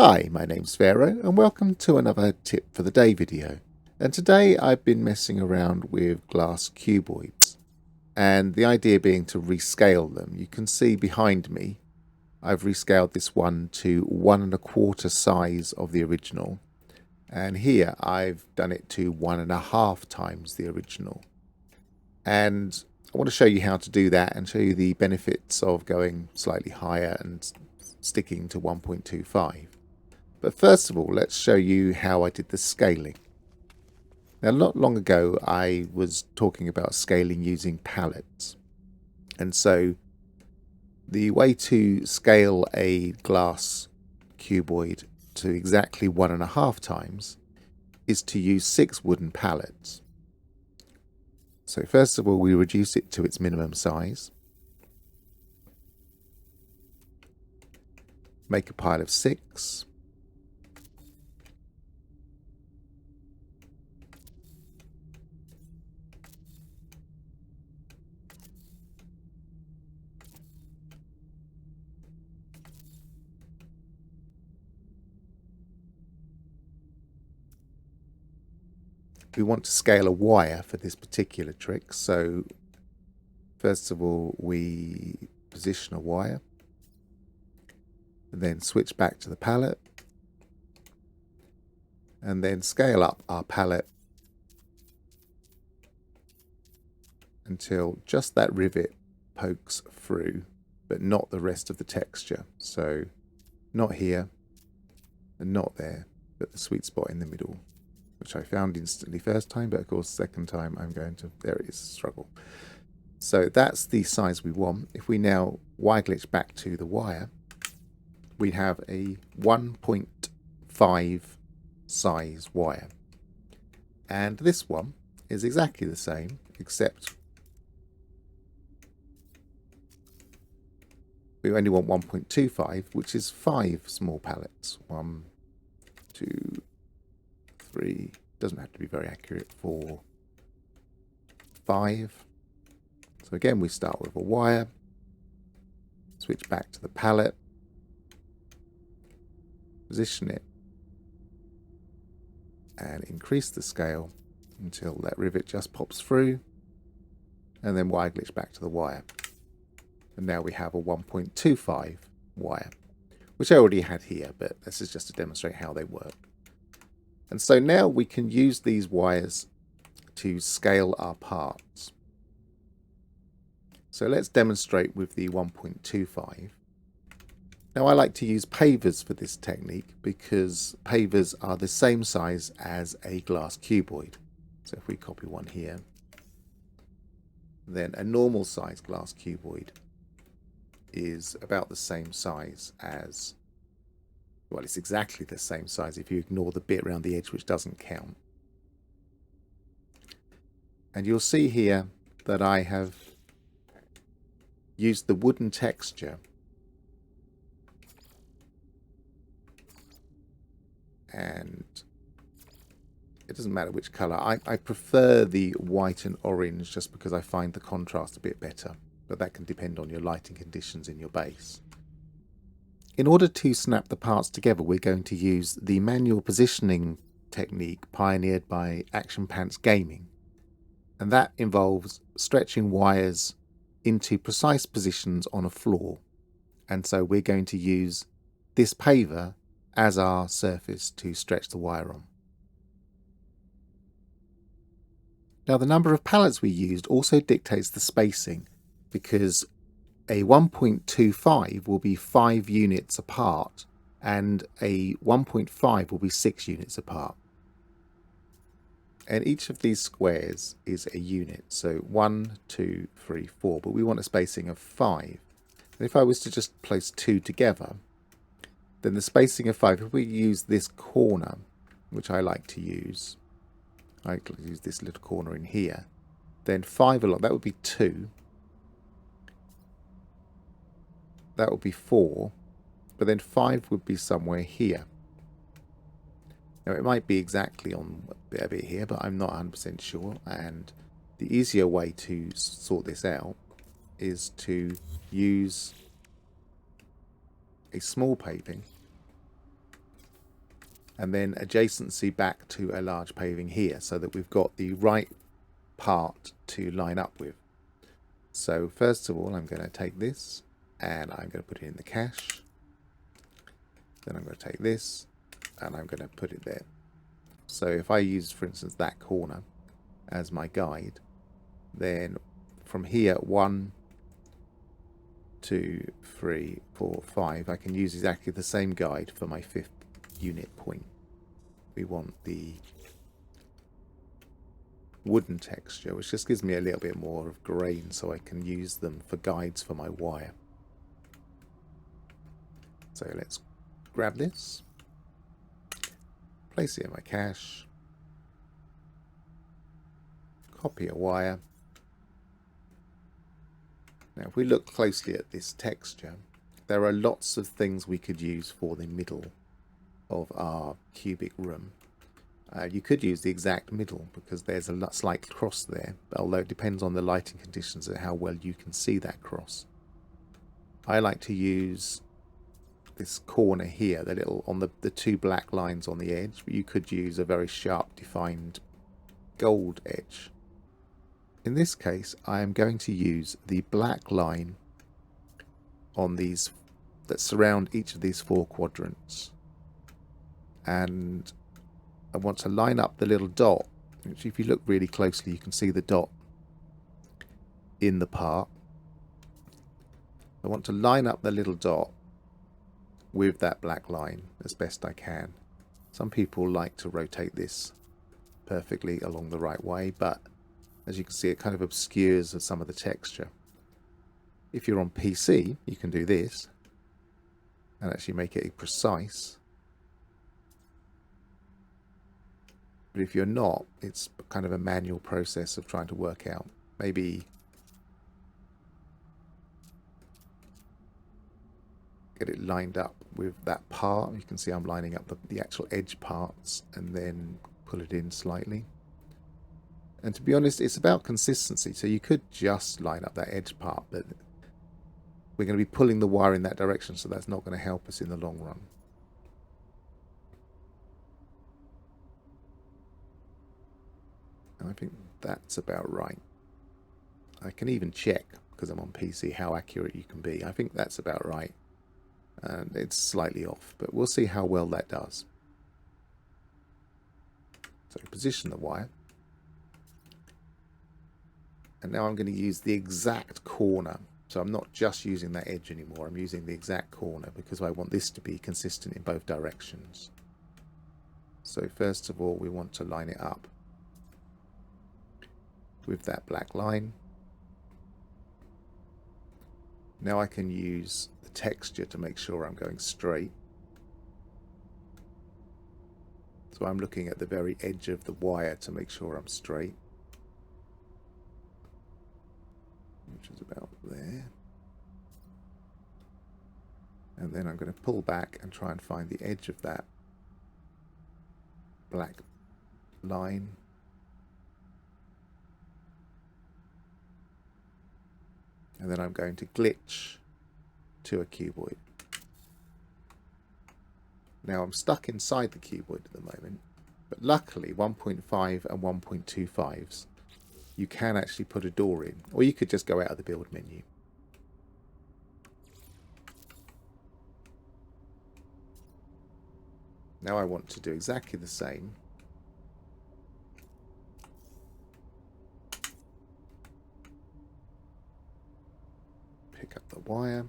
Hi, my name's Vero and welcome to another tip for the day video. And today I've been messing around with glass cuboids, and the idea being to rescale them. You can see behind me I've rescaled this one to 1¼ size of the original, and here I've done it to 1½ times the original. And I want to show you how to do that and show you the benefits of going slightly higher and sticking to 1.25. But first of all, let's show you how I did the scaling. Now, not long ago, I was talking about scaling using pallets. And so the way to scale a glass cuboid to exactly 1½ times is to use 6 wooden pallets. So first of all, we reduce it to its minimum size. Make a pile of 6. We want to scale a wire for this particular trick, so first of all we position a wire, and then switch back to the pallet, and then scale up our pallet until just that rivet pokes through, but not the rest of the texture. So not here and not there, but the sweet spot in the middle, which I found instantly first time, but of course second time I'm going to, there it is, struggle. So that's the size we want. If we now Y glitch back to the wire, we have a 1.5 size wire. And this one is exactly the same, except we only want 1.25, which is 5 small pallets. 1, 2, 3, doesn't have to be very accurate, 4, 5. So again, we start with a wire, switch back to the pallet, position it, and increase the scale until that rivet just pops through, and then Y glitch back to the wire. And now we have a 1.25 wire, which I already had here, but this is just to demonstrate how they work. And so now we can use these wires to scale our parts. So let's demonstrate with the 1.25. Now I like to use pavers for this technique because pavers are the same size as a glass cuboid. So if we copy one here, then a normal size glass cuboid is about the same size as, well, it's exactly the same size if you ignore the bit around the edge which doesn't count. And you'll see here that I have used the wooden texture and it doesn't matter which colour. I prefer the white and orange just because I find the contrast a bit better, but that can depend on your lighting conditions in your base. In order to snap the parts together, we're going to use the manual positioning technique pioneered by Action Pants Gaming, and that involves stretching wires into precise positions on a floor. And so we're going to use this paver as our surface to stretch the wire on. Now the number of pallets we used also dictates the spacing, because a 1.25 will be 5 units apart and a 1.5 will be 6 units apart. And each of these squares is a unit, so 1, 2, 3, 4, but we want a spacing of 5. And if I was to just place 2 together, then the spacing of 5, if we use this corner, which I like to use, I like to use this little corner in here, then 5 along, that would be 2. That would be 4, but then 5 would be somewhere here. Now it might be exactly on a bit here, but I'm not 100% sure, and the easier way to sort this out is to use a small paving and then adjacency back to a large paving here, so that we've got the right part to line up with. So first of all, I'm going to take this and I'm going to put it in the cache. Then I'm going to take this and I'm going to put it there. So if I use, for instance, that corner as my guide, then from here, 1, 2, 3, 4, 5, I can use exactly the same guide for my 5th unit point. We want the wooden texture, which just gives me a little bit more of grain, so I can use them for guides for my wire. So let's grab this, place it in my cache, copy a wire. Now if we look closely at this texture, there are lots of things we could use for the middle of our cubic room. You could use the exact middle because there's a slight cross there, although it depends on the lighting conditions and how well you can see that cross. I like to use this corner here, the little on the 2 black lines on the edge, but you could use a very sharp defined gold edge. In this case, I am going to use the black line on these that surround each of these 4 quadrants, and I want to line up the little dot, which if you look really closely you can see the dot in the part. I want to line up the little dot with that black line as best I can. Some people like to rotate this perfectly along the right way, but as you can see it kind of obscures some of the texture. If you're on PC you can do this and actually make it precise. But if you're not, it's kind of a manual process of trying to work out. Maybe get it lined up with that part. You can see I'm lining up the actual edge parts and then pull it in slightly. And to be honest, it's about consistency. So you could just line up that edge part, but we're going to be pulling the wire in that direction, so that's not going to help us in the long run. And I think that's about right. I can even check, because I'm on PC, how accurate you can be. I think that's about right. And it's slightly off, but we'll see how well that does. So position the wire. And now I'm going to use the exact corner. So I'm not just using that edge anymore. I'm using the exact corner because I want this to be consistent in both directions. So first of all, we want to line it up with that black line. Now I can use the texture to make sure I'm going straight. So I'm looking at the very edge of the wire to make sure I'm straight, which is about there. And then I'm going to pull back and try and find the edge of that black line. And then I'm going to glitch to a cuboid. Now I'm stuck inside the cuboid at the moment, but luckily 1.5 and 1.25s, you can actually put a door in, or you could just go out of the build menu. Now I want to do exactly the same. Pick up the wire.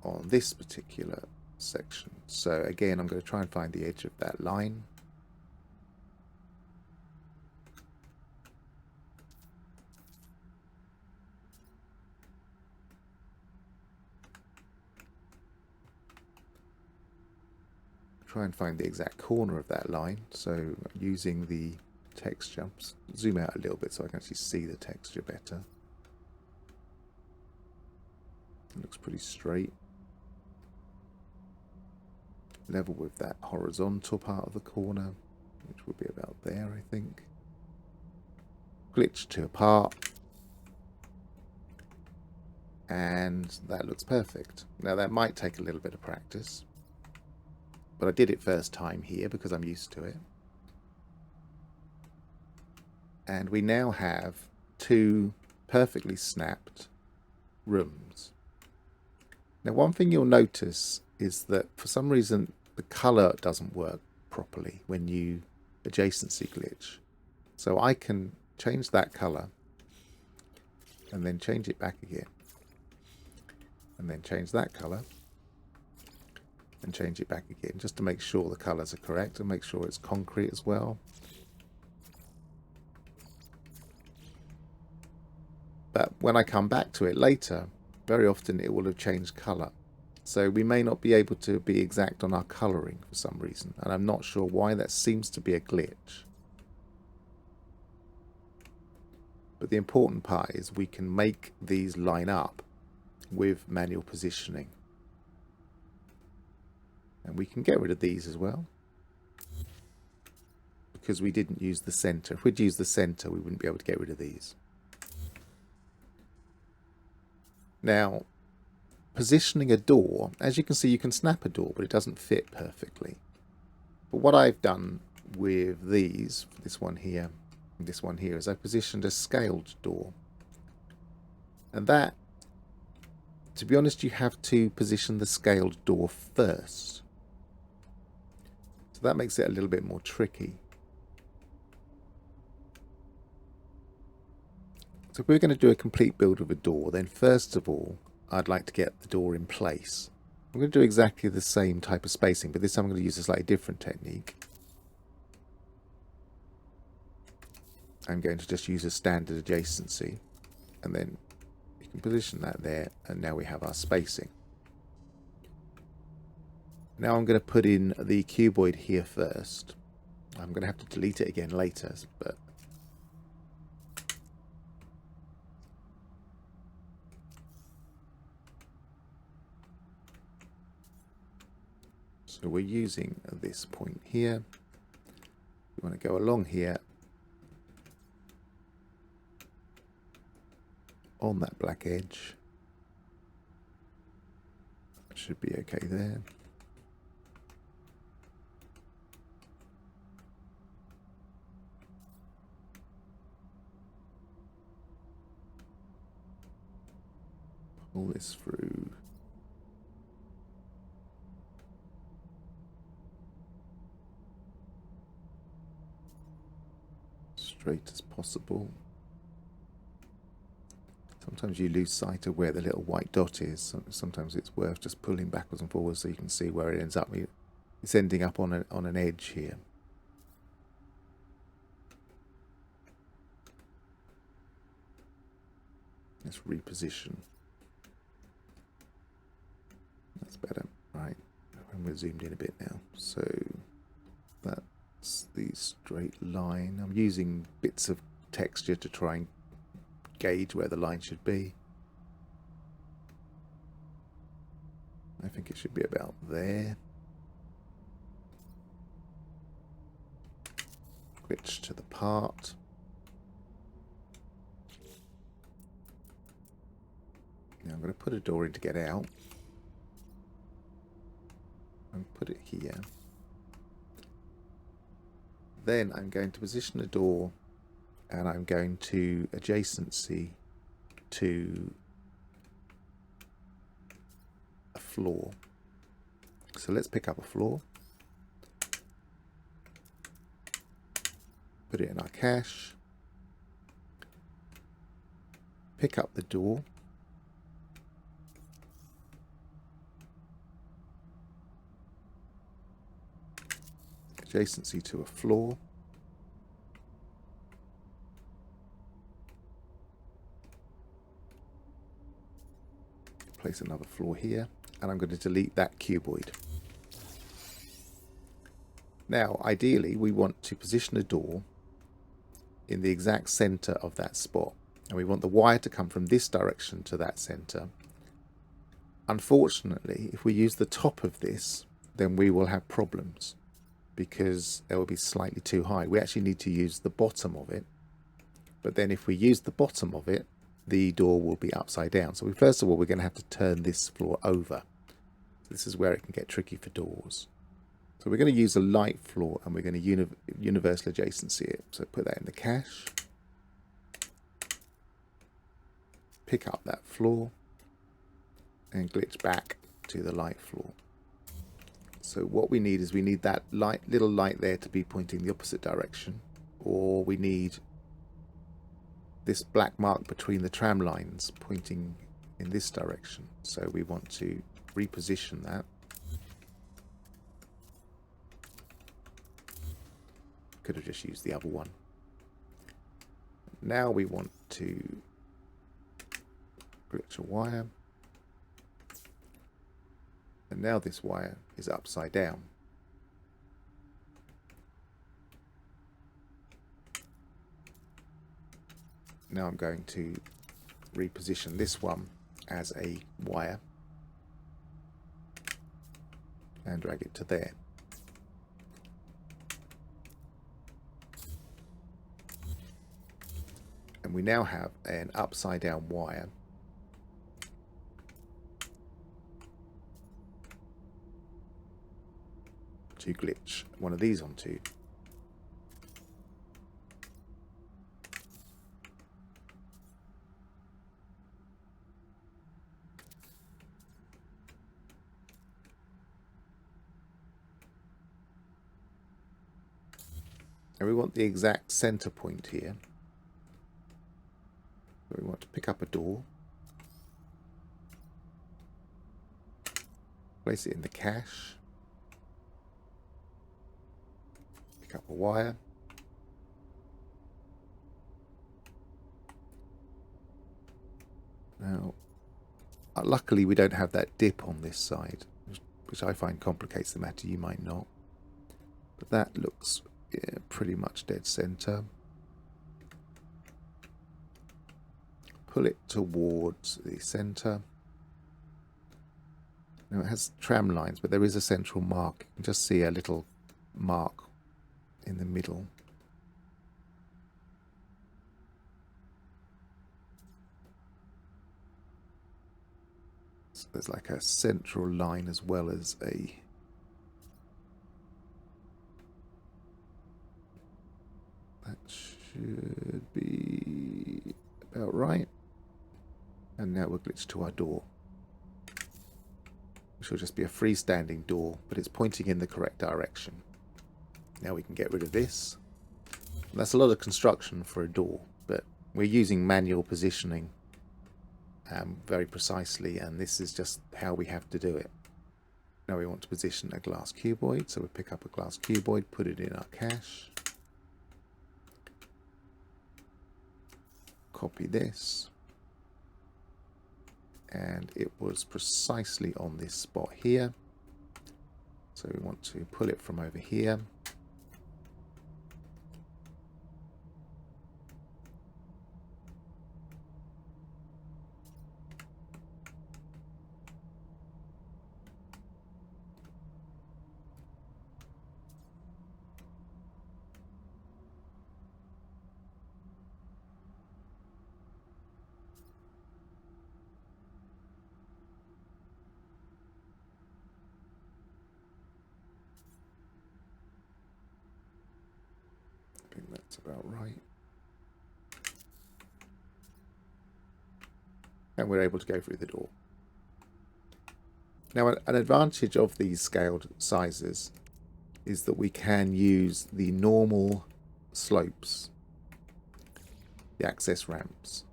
On this particular section. So again, I'm going to try and find the edge of that line. Try and find the exact corner of that line. So using the texture, zoom out a little bit so I can actually see the texture better. It looks pretty straight. Level with that horizontal part of the corner, which would be about there, I think. Glitch to a part. and that looks perfect. Now that might take a little bit of practice, but I did it first time here because I'm used to it. And we now have two perfectly snapped rooms. Now one thing you'll notice is that for some reason the color doesn't work properly when you adjacency glitch. So I can change that color and then change it back again, and then change that color and change it back again, just to make sure the colors are correct and make sure it's concrete as well. But when I come back to it later, very often it will have changed color. So we may not be able to be exact on our coloring for some reason, and I'm not sure why. That seems to be a glitch. But the important part is we can make these line up with manual positioning. And we can get rid of these as well, because we didn't use the center. If we'd used the center, we wouldn't be able to get rid of these. Now, positioning a door, as you can see, you can snap a door, but it doesn't fit perfectly. But what I've done with these, this one here, and this one here, is I positioned a scaled door. And that, to be honest, you have to position the scaled door first. So that makes it a little bit more tricky. So if we're going to do a complete build of a door, then first of all, I'd like to get the door in place. I'm going to do exactly the same type of spacing, but this time I'm going to use a slightly different technique. I'm going to just use a standard adjacency, and then you can position that there, and now we have our spacing. Now I'm going to put in the cuboid here first. I'm going to have to delete it again later, but so we're using this point here. We want to go along here on that black edge. That should be okay there. Pull this through. Straight as possible. Sometimes you lose sight of where the little white dot is. Sometimes it's worth just pulling backwards and forwards so you can see where it ends up. It's ending up on an edge here. Let's reposition. That's better. Right. And we're zoomed in a bit now. So that's the straight line. I'm using bits of texture to try and gauge where the line should be. I think it should be about there. Glitch to the part. Now I'm going to put a door in to get out. And put it here. Then I'm going to position a door, and I'm going to adjacency to a floor. So let's pick up a floor. Put it in our cache. Pick up the door. Adjacency to a floor. Place another floor here, and I'm going to delete that cuboid. Now, ideally, we want to position a door in the exact center of that spot, and we want the wire to come from this direction to that center. Unfortunately, if we use the top of this, then we will have problems, because it will be slightly too high. We actually need to use the bottom of it. But then if we use the bottom of it, the door will be upside down. So first of all, we're going to have to turn this floor over. This is where it can get tricky for doors. So we're going to use a light floor, and we're going to universal adjacency it. So put that in the cache. Pick up that floor and glitch back to the light floor. So what we need is we need that little light there to be pointing the opposite direction, or we need this black mark between the tram lines pointing in this direction. So we want to reposition that. Could have just used the other one. Now we want to glitch a wire. And now this wire is upside down. Now I'm going to reposition this one as a wire and drag it to there. And we now have an upside down wire to glitch one of these onto. And we want the exact center point here. So we want to pick up a door, place it in the cache, pick up a wire, now luckily we don't have that dip on this side, which I find complicates the matter. You might not, but that looks pretty much dead center. Pull it towards the center. Now it has tram lines, but there is a central mark. You can just see a little mark in the middle. So there's like a central line as well as a that should be about right. And now we'll glitch to our door, which will just be a freestanding door, but it's pointing in the correct direction. Now we can get rid of this. And that's a lot of construction for a door, but we're using manual positioning very precisely, and this is just how we have to do it. Now we want to position a glass cuboid, so we pick up a glass cuboid, put it in our cache, copy this, and it was precisely on this spot here. So we want to pull it from over here. I think that's about right. And we're able to go through the door. Now, an advantage of these scaled sizes is that we can use the normal slopes, the access ramps.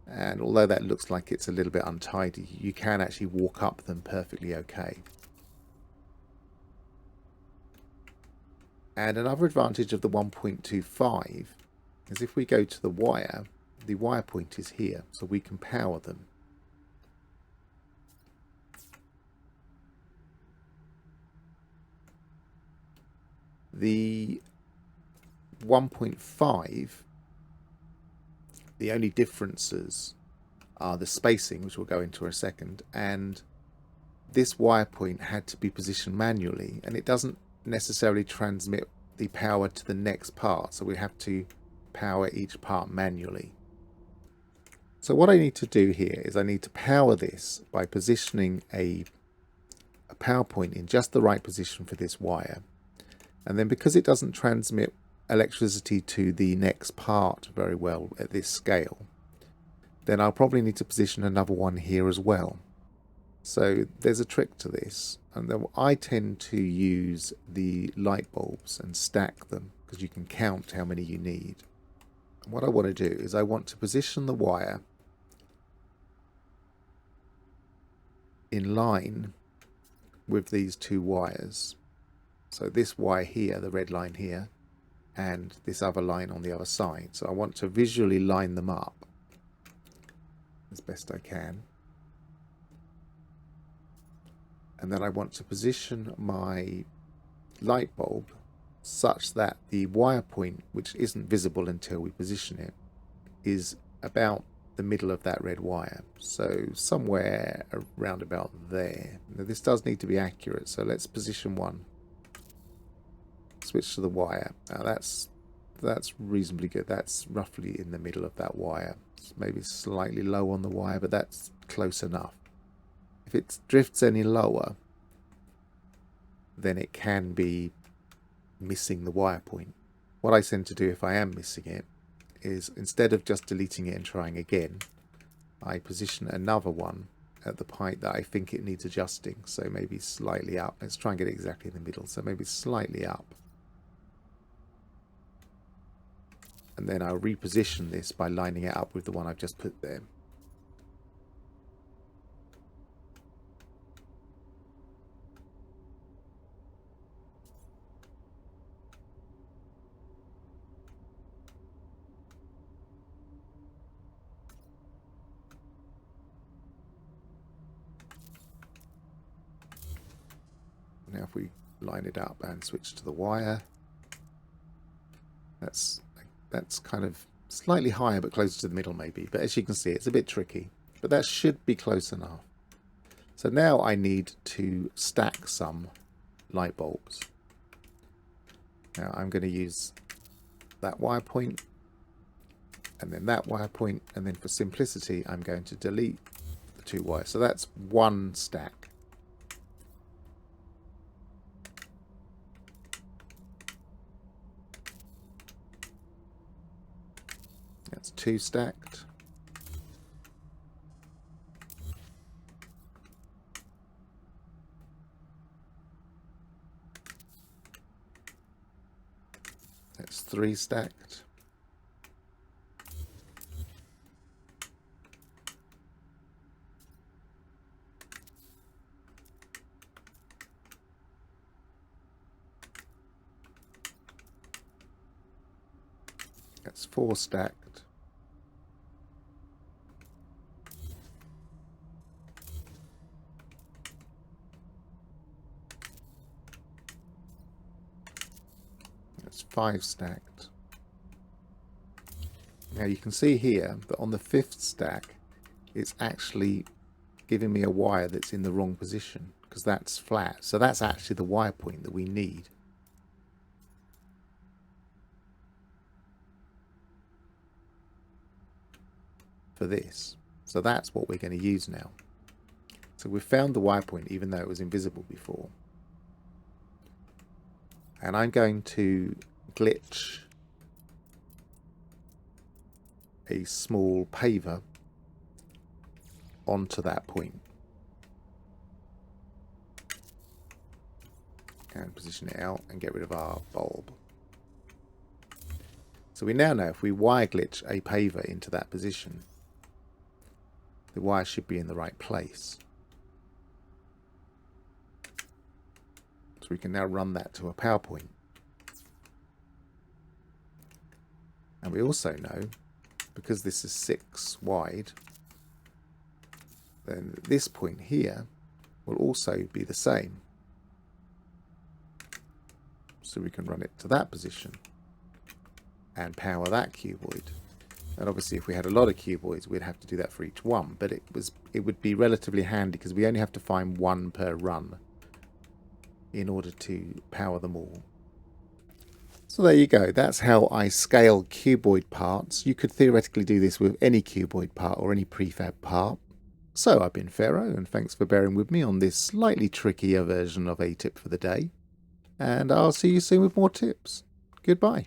And although that looks like it's a little bit untidy, you can actually walk up them perfectly okay. And another advantage of the 1.25 is if we go to the wire point is here, so we can power them. The 1.5, the only differences are the spacing, which we'll go into in a second, and this wire point had to be positioned manually, and it doesn't necessarily transmit the power to the next part, so we have to power each part manually. So what I need to do here is I need to power this by positioning a power point in just the right position for this wire. And then because it doesn't transmit electricity to the next part very well at this scale, then I'll probably need to position another one here as well. So there's a trick to this, and then I tend to use the light bulbs and stack them because you can count how many you need. And what I want to do is I want to position the wire in line with these two wires. So this wire here, the red line here, and this other line on the other side. So I want to visually line them up as best I can. And then I want to position my light bulb such that the wire point, which isn't visible until we position it, is about the middle of that red wire. So somewhere around about there. Now this does need to be accurate, so let's position one. Switch to the wire. Now that's reasonably good. That's roughly in the middle of that wire. It's maybe slightly low on the wire, but that's close enough. If it drifts any lower, then it can be missing the wire point. What I tend to do if I am missing it is, instead of just deleting it and trying again, I position another one at the point that I think it needs adjusting. So maybe slightly up. Let's try and get it exactly in the middle. So maybe slightly up. And then I'll reposition this by lining it up with the one I've just put there. Now if we line it up and switch to the wire, that's kind of slightly higher but closer to the middle maybe. But as you can see, it's a bit tricky, but that should be close enough. So now I need to stack some light bulbs. Now I'm going to use that wire point and then that wire point, and then for simplicity I'm going to delete the two wires. So that's one stack. That's two stacked. That's three stacked. That's four stacked. That's five stacked. Now you can see here that on the fifth stack it's actually giving me a wire that's in the wrong position because that's flat. So that's actually the wire point that we need. For this. So that's what we're going to use now. So we've found the wire point even though it was invisible before. And I'm going to glitch a small paver onto that point. And position it out and get rid of our bulb. So we now know if we wire glitch a paver into that position, the wire should be in the right place. So we can now run that to a power point. And we also know, because this is 6 wide, then this point here will also be the same. So we can run it to that position and power that cuboid. And obviously if we had a lot of cuboids we'd have to do that for each one, but it would be relatively handy because we only have to find one per run in order to power them all. So there you go, that's how I scale cuboid parts. You could theoretically do this with any cuboid part or any prefab part. So I've been Pharaoh, and thanks for bearing with me on this slightly trickier version of a tip for the day. And I'll see you soon with more tips. Goodbye.